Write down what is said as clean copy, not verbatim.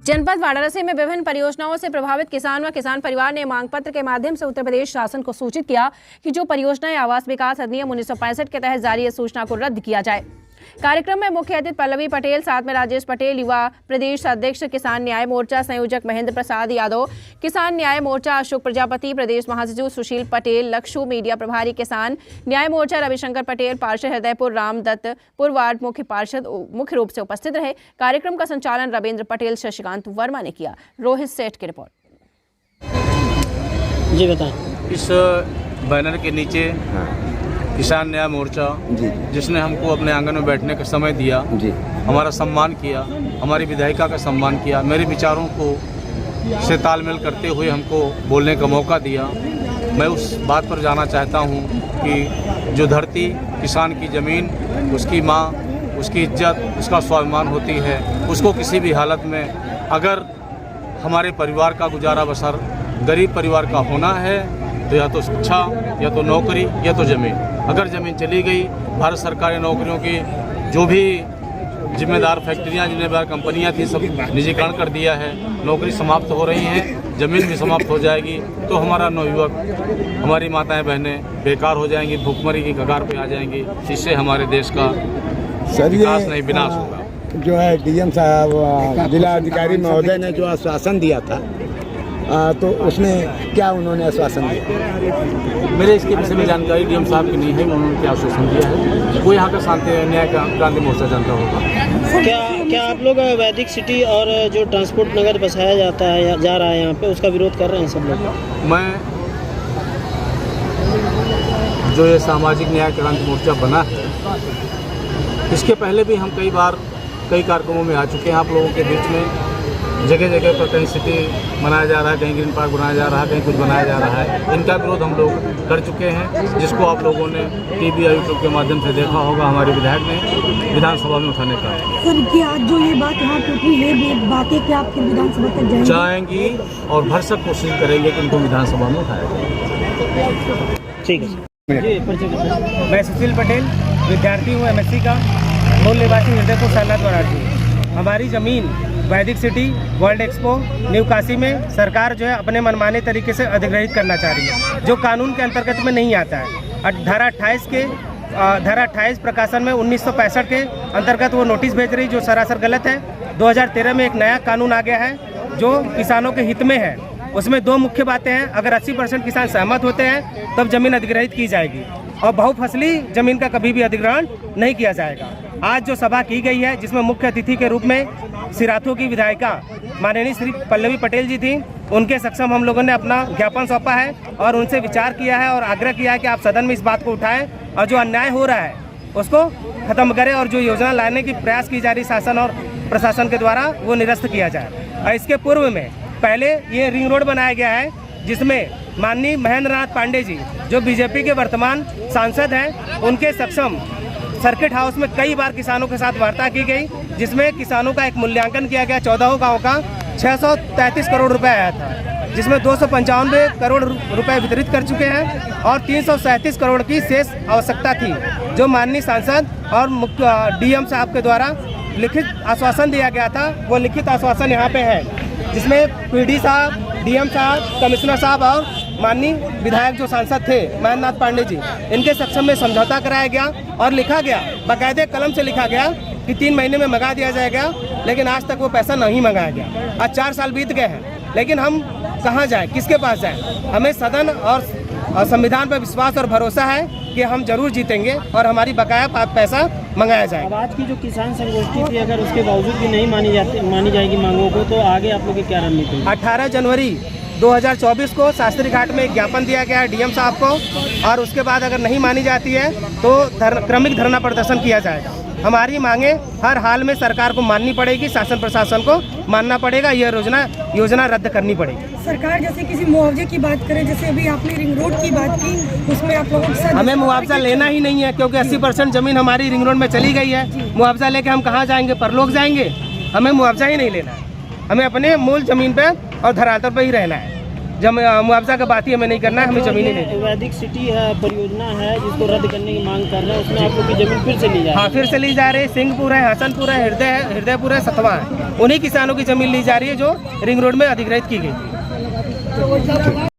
जनपद वाराणसी में विभिन्न परियोजनाओं से प्रभावित किसान व किसान परिवार ने मांग पत्र के माध्यम से उत्तर प्रदेश शासन को सूचित किया कि जो परियोजनाएं आवास विकास अधिनियम 1965 के तहत जारी इस सूचना को रद्द किया जाए। कार्यक्रम में मुख्य अतिथि पल्लवी पटेल, साथ में राजेश पटेल, युवा प्रदेश अध्यक्ष किसान न्याय मोर्चा संयोजक महेंद्र प्रसाद यादव, किसान न्याय मोर्चा अशोक प्रजापति, प्रदेश महासचिव सुशील पटेल, लक्षु मीडिया प्रभारी किसान न्याय मोर्चा रविशंकर पटेल, पार्षद हृदयपुर रामदत्तपुर वार्ड मुख्य पार्षद मुख्य रूप से उपस्थित रहे। कार्यक्रम का संचालन रविंद्र पटेल, शशिकांत वर्मा ने किया। रोहित सेठ की रिपोर्ट। जी बताएं। इस बैनर के नीचे किसान न्याय मोर्चा जिसने हमको अपने आंगन में बैठने का समय दिया, हमारा सम्मान किया, हमारी विधायिका का सम्मान किया, मेरे विचारों को से तालमेल करते हुए हमको बोलने का मौका दिया। मैं उस बात पर जाना चाहता हूं कि जो धरती, किसान की ज़मीन, उसकी माँ, उसकी इज्जत, उसका स्वाभिमान होती है, उसको किसी भी हालत में अगर हमारे परिवार का गुजारा बसर गरीब परिवार का होना है तो या तो शिक्षा, या तो नौकरी, या तो ज़मीन। अगर ज़मीन चली गई, भारत सरकारी नौकरियों की जो भी जिम्मेदार फैक्ट्रियां, जिम्मेदार कंपनियां थी, सब निजीकरण कर दिया है, नौकरी समाप्त हो रही हैं, ज़मीन भी समाप्त हो जाएगी, तो हमारा नवयुवक, हमारी माताएं बहनें बेकार हो जाएंगी, भूखमरी की कगार पे आ जाएंगी। इससे हमारे देश का विकास नहीं विनाश होगा। जो है डीएम साहब, जिला अधिकारी महोदय ने जो आश्वासन दिया था, तो उसमें क्या उन्होंने आश्वासन दिया? मेरे इसके विषय में जानकारी डीएम साहब की नहीं है, उन्होंने क्या आश्वासन दिया है वो यहाँ का शांति न्याय क्रांति मोर्चा जानता होगा। क्या आप लोग वैदिक सिटी और जो ट्रांसपोर्ट नगर बसाया जाता है जा रहा है यहाँ पे, उसका विरोध कर रहे हैं सब लोग? मैं जो ये सामाजिक न्याय क्रांति मोर्चा बना है, इसके पहले भी हम कई बार कई कार्यक्रमों में आ चुके हैं आप लोगों के बीच में। जगह जगह पर कहीं सिटी बनाया जा रहा है, कहीं ग्रीन पार्क बनाया जा रहा है, कहीं कुछ बनाया जा रहा है। इनका विरोध हम लोग कर चुके हैं, जिसको आप लोगों ने टीवी या यूट्यूब के माध्यम से देखा होगा। हमारे विधायक ने विधानसभा में उठाने का सर, क्या जो ये बात यहाँ पे उठी, ये बातें क्या आपके विधानसभा तक जाएंगी और भरसक कोशिश करेंगे कि इनको विधानसभा में उठाया जाए। ठीक है। मैं सुशील पटेल, विद्यार्थी हूँ MSc का, मूल निवासी हृदयपुर सारनाथ वाराणसी। हमारी ज़मीन वैदिक city, world expo, new Kashi में सरकार जो है अपने मनमाने तरीके से अधिग्रहित करना चाह रही है, जो कानून के अंतर्गत में नहीं आता है। धारा 28 प्रकाशन में 1965 के अंतर्गत वो नोटिस भेज रही, जो सरासर गलत है। 2013 में एक नया कानून आ गया है जो किसानों के हित में है। उसमें दो मुख्य बातें हैं। अगर 80% किसान सहमत होते हैं तब जमीन अधिग्रहित की जाएगी, और बहुफसली जमीन का कभी भी अधिग्रहण नहीं किया जाएगा। आज जो सभा की गई है, जिसमें मुख्य अतिथि के रूप में सिराथू की विधायिका माननीय श्री पल्लवी पटेल जी थी, उनके सक्षम हम लोगों ने अपना ज्ञापन सौंपा है और उनसे विचार किया है और आग्रह किया है कि आप सदन में इस बात को उठाएं और जो अन्याय हो रहा है उसको खत्म करें, और जो योजना लाने की प्रयास की जा रही शासन और प्रशासन के द्वारा वो निरस्त किया जाए। और इसके पूर्व में पहले ये रिंग रोड बनाया गया है, जिसमें माननीय महेंद्र नाथ पांडे जी, जो बीजेपी के वर्तमान सांसद हैं, उनके सक्षम सर्किट हाउस में कई बार किसानों के साथ वार्ता की गई, जिसमें किसानों का एक मूल्यांकन किया गया। 14 गाँव का 633 करोड़ रुपए आया था, जिसमें 295 करोड़ रुपए वितरित कर चुके हैं और 337 करोड़ की शेष आवश्यकता थी, जो माननीय सांसद और मुख्य डीएम साहब के द्वारा लिखित आश्वासन दिया गया था। वो लिखित आश्वासन यहाँ पे है, जिसमें PD साहब, DM साहब, कमिश्नर साहब और माननीय विधायक जो सांसद थे महेंद्र नाथ पांडे जी, इनके सक्षम में समझौता कराया गया और लिखा गया, बाकायदे कलम से लिखा गया कि 3 महीने में मंगा दिया जाएगा। लेकिन आज तक वो पैसा नहीं मंगाया गया। आज 4 साल बीत गए हैं, लेकिन हम कहाँ जाएं, किसके पास जाएं? हमें सदन और संविधान पर विश्वास और भरोसा है कि हम जरूर जीतेंगे और हमारी बकाया पैसा मंगाया जाएगा। अब आज की जो किसान संगोष्ठी थी, अगर उसके बावजूद भी नहीं मानी जाएगी मांगों को, तो आगे आप लोग की क्या रणनीति? 18 जनवरी 2024 को शास्त्री घाट में एक ज्ञापन दिया गया है डीएम साहब को, और उसके बाद अगर नहीं मानी जाती है तो क्रमिक धरना प्रदर्शन किया जाएगा। हमारी मांगे हर हाल में सरकार को माननी पड़ेगी, शासन प्रशासन को मानना पड़ेगा, यह योजना रद्द करनी पड़ेगी। सरकार जैसे किसी मुआवजे की बात करें, जैसे अभी आपने रिंग रोड की बात की, उसमें आप लोगों के हमें मुआवजा लेना ही नहीं है, क्योंकि 80% जमीन हमारी रिंग रोड में चली गई है। मुआवजा लेके हम कहाँ जाएंगे? परलोक जाएंगे? हमें मुआवजा ही नहीं लेना है, हमें अपने मूल जमीन पे और धरातल पर ही रहना है। मुआवजा का बात ही हमें नहीं करना है, हमें ज़मीन ही नहीं। वैदिक सिटी है परियोजना है जिसको रद्द करने की मांग कर रहे हैं, उसमें आप लोग की जमीन फिर से ली जा रही है। हाँ, फिर से ली जा रही है। सिंहपुर है, हसनपुर है, हृदयपुर है, सतवा है, उन्हीं किसानों की जमीन ली जा रही है जो रिंग रोड में अधिग्रहित की गई थी।